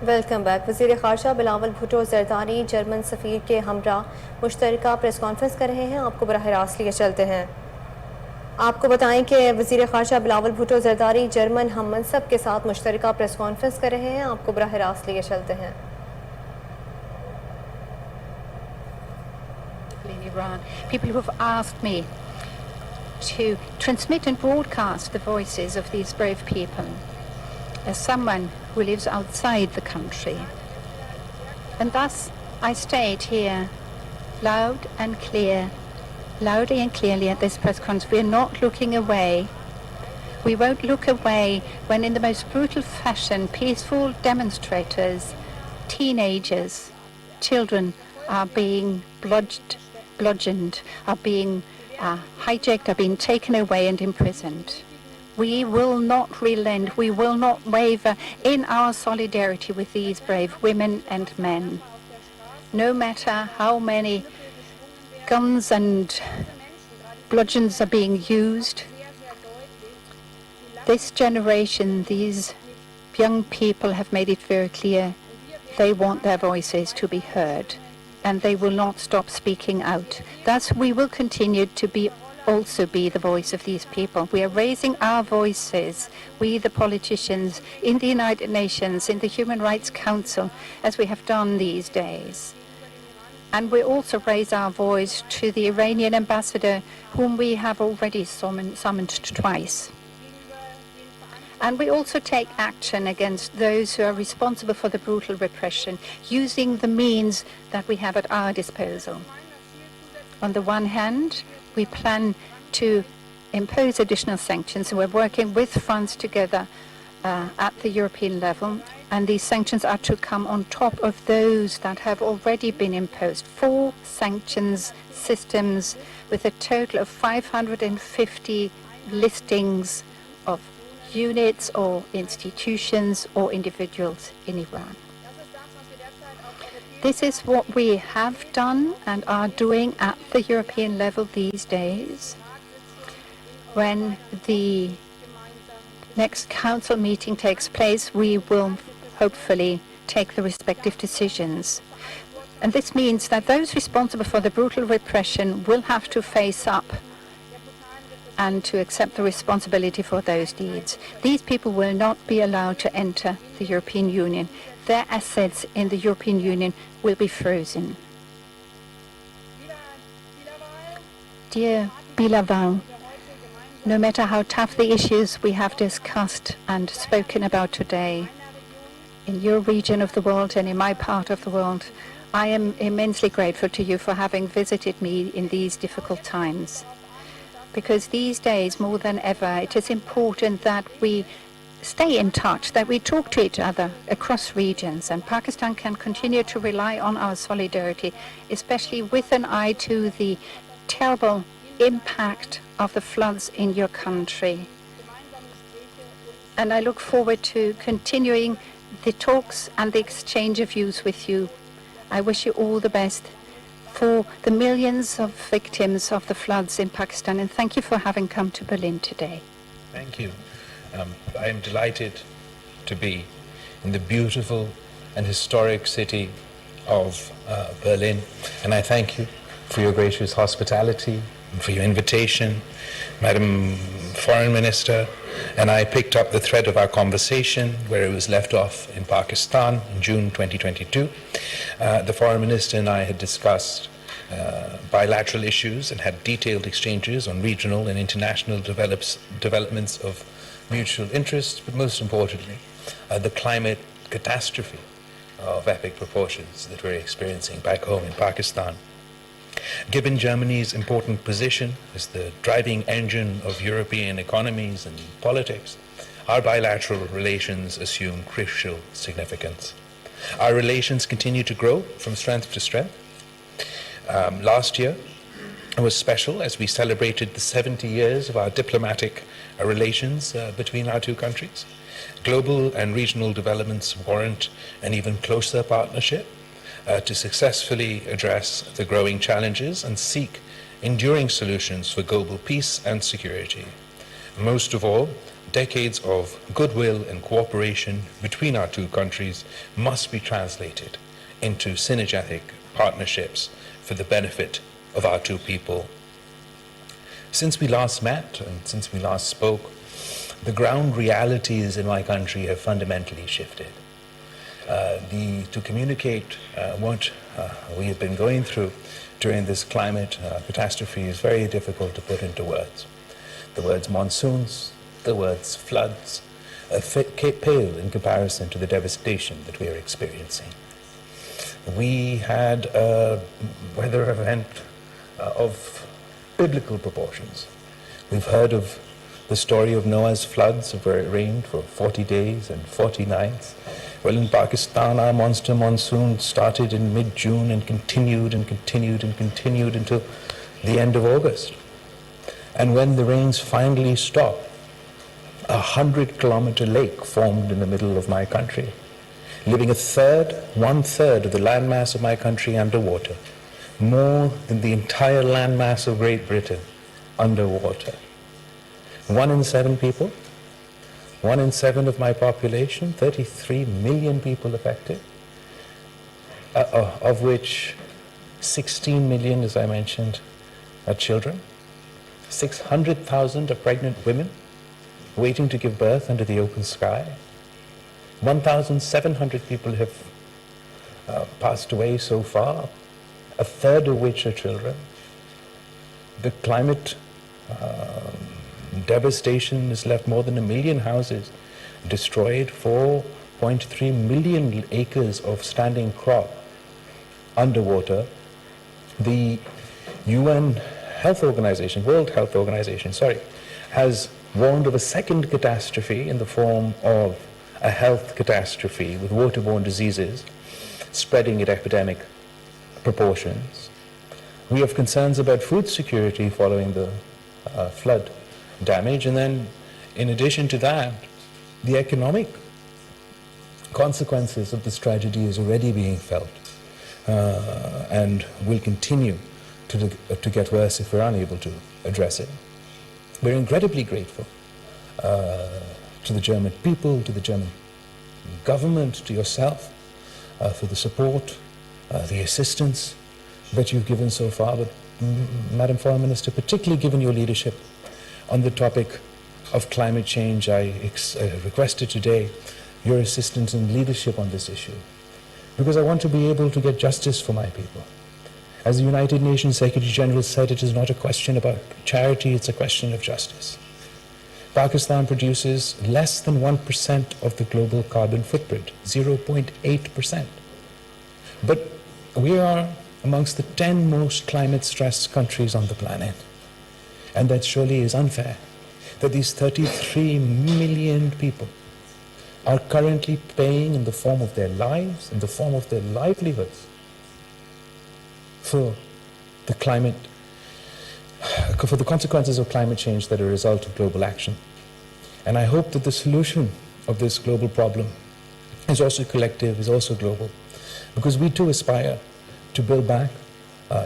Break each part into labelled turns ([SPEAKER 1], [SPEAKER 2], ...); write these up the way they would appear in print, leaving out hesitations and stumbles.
[SPEAKER 1] Welcome back. वजीर खारजہ बलाول Bhutto Zardari German सफ़ीर के हमरा मुश्तरकः प्रेस कॉन्फ्रेंस कर रहे हैं। आपको बराह रास्त लिए चलते हैं। आपको बताएं कि वजीर खारजः बलाول भुट्टो जरदारी जर्मन हम मंसब के साथ मुश्तरकः प्रेस कॉन्फ्रेंस कर रहे हैं। आपको बराह रास्त लिए चलते हैं।
[SPEAKER 2] In Iran, people who have asked me to transmit and broadcast the voices of these brave people as someone who lives outside the country. And thus I state here loudly and clearly at this press conference, we are not looking away. We won't look away when in the most brutal fashion peaceful demonstrators, teenagers, children are being bludgeoned, are being hijacked, are being taken away and imprisoned. We will not relent, we will not waver in our solidarity with these brave women and men. No matter how many guns and bludgeons are being used, this generation, these young people have made it very clear they want their voices to be heard, and they will not stop speaking out. Thus, we will continue to also be the voice of these people. We are raising our voices, we the politicians, in the United Nations, in the Human Rights Council, as we have done these days. And we also raise our voice to the Iranian ambassador, whom we have already summoned twice. And we also take action against those who are responsible for the brutal repression, using the means that we have at our disposal. On the one hand, we plan to impose additional sanctions. We're working with France together at the European level, and these sanctions are to come on top of those that have already been imposed. 4 sanctions systems with a total of 550 listings of units or institutions or individuals in Iran. This is what we have done and are doing at the European level these days. When the next council meeting takes place, we will hopefully take the respective decisions. And this means that those responsible for the brutal repression will have to face up and to accept the responsibility for those deeds. These people will not be allowed to enter the European Union. Their assets in the European Union will be frozen. Dear Belaval, no matter how tough the issues we have discussed and spoken about today, in your region of the world and in my part of the world, I am immensely grateful to you for having visited me in these difficult times. Because these days, more than ever, it is important that we stay in touch, that we talk to each other across regions, and Pakistan can continue to rely on our solidarity, especially with an eye to the terrible impact of the floods in your country. And I look forward to continuing the talks and the exchange of views with you. I wish you all the best for the millions of victims of the floods in Pakistan, and thank you for having come to Berlin today.
[SPEAKER 3] Thank you. I am delighted to be in the beautiful and historic city of Berlin, and I thank you for your gracious hospitality and for your invitation, Madam Foreign Minister. And I picked up the thread of our conversation where it was left off in Pakistan in June 2022. The Foreign Minister and I had discussed bilateral issues and had detailed exchanges on regional and international developments of mutual interest, but most importantly, the climate catastrophe of epic proportions that we're experiencing back home in Pakistan. Given Germany's important position as the driving engine of European economies and politics, our bilateral relations assume crucial significance. Our relations continue to grow from strength to strength. Last year was special as we celebrated the 70 years of our diplomatic relations between our two countries. Global and regional developments warrant an even closer partnership to successfully address the growing challenges and seek enduring solutions for global peace and security. Most of all, decades of goodwill and cooperation between our two countries must be translated into synergetic partnerships for the benefit of our two people. Since we last met and since we last spoke, the ground realities in my country have fundamentally shifted. To communicate what we have been going through during this climate catastrophe is very difficult to put into words. The words monsoons, the words floods, pale in comparison to the devastation that we are experiencing. We had a weather event of biblical proportions. We've heard of the story of Noah's floods, where it rained for 40 days and 40 nights. Well, in Pakistan, our monster monsoon started in mid-June and continued and continued and continued until the end of August. And when the rains finally stopped, a 100-kilometer lake formed in the middle of my country, leaving one-third of the landmass of my country underwater, more than the entire landmass of Great Britain underwater. 1 in 7 people, 1 in 7 of my population, 33 million people affected, of which 16 million, as I mentioned, are children. 600,000 are pregnant women waiting to give birth under the open sky. 1,700 people have passed away so far, a third of which are children. The climate devastation has left more than 1 million houses destroyed, 4.3 million acres of standing crop underwater. The UN Health Organization, World Health Organization, has warned of a second catastrophe in the form of a health catastrophe with waterborne diseases spreading at epidemic proportions. We have concerns about food security following the flood damage, and then in addition to that, the economic consequences of this tragedy is already being felt and will continue to get worse if we're unable to address it. We're incredibly grateful to the German people, to the German government, to yourself for the support, the assistance that you've given so far, but Madam Foreign Minister, particularly given your leadership on the topic of climate change, I requested today your assistance and leadership on this issue, because I want to be able to get justice for my people. As the United Nations Secretary General said, it is not a question about charity, it's a question of justice. Pakistan produces less than 1% of the global carbon footprint, 0.8%. But we are amongst the 10 most climate-stressed countries on the planet. And that surely is unfair, that these 33 million people are currently paying in the form of their lives, in the form of their livelihoods, for the consequences of climate change that are a result of global action. And I hope that the solution of this global problem is also collective, is also global, because we too aspire to build back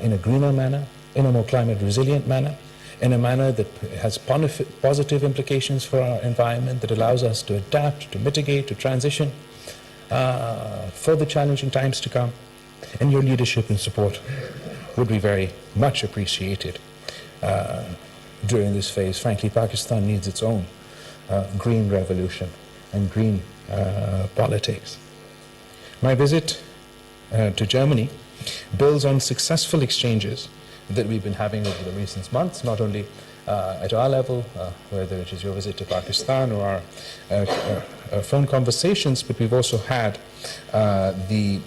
[SPEAKER 3] in a greener manner, in a more climate resilient manner, in a manner that has positive implications for our environment, that allows us to adapt, to mitigate, to transition for the challenging times to come. And your leadership and support would be very much appreciated during this phase. Frankly, Pakistan needs its own green revolution and green politics. My visit to Germany builds on successful exchanges that we've been having over the recent months, not only at our level, whether it is your visit to Pakistan or our phone conversations, but we've also had the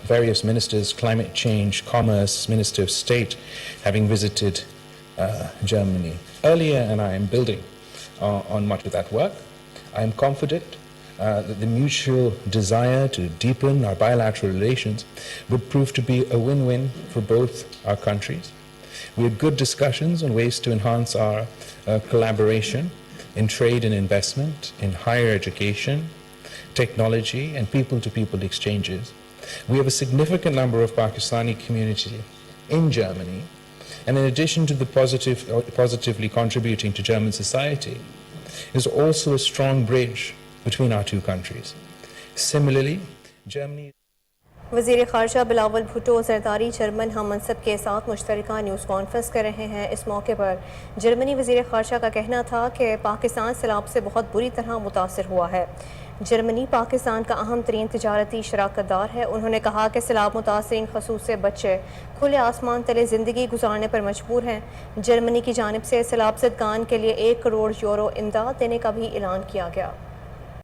[SPEAKER 3] various ministers, climate change, commerce, Minister of State, having visited Germany earlier, and I am building on much of that work. I am confident that the mutual desire to deepen our bilateral relations would prove to be a win-win for both our countries. We had good discussions on ways to enhance our collaboration in trade and investment, in higher education, technology, and people-to-people exchanges. We have a significant number of Pakistani community in Germany And in addition to the positively contributing to German society, is also a strong bridge between our two countries. Similarly, Germany...
[SPEAKER 1] वजीर खारजہ Balawal Bhutto Zardari German हम मंसब के साथ मुश्तरकः news conference कर रहे हैं। इस मौके पर जर्मनी वजीर खारजह का कहना था कि पाकिस्तान सैलाब से बहुत बुरी तरह मुतासर हुआ है। जर्मनी पाकिस्तान का अहम तरीन तिजारती शराकतदार है। उन्होंने कहा कि सैलाब मुतासरीन खसूस से बच्चे खुले आसमान तले ज़िंदगी गुजारने पर मजबूर हैं। जर्मनी की जानिब से सैलाब ज़दगान के लिए 1 करोड़ यूरो इमदाद देने का भी ऐलान किया गया।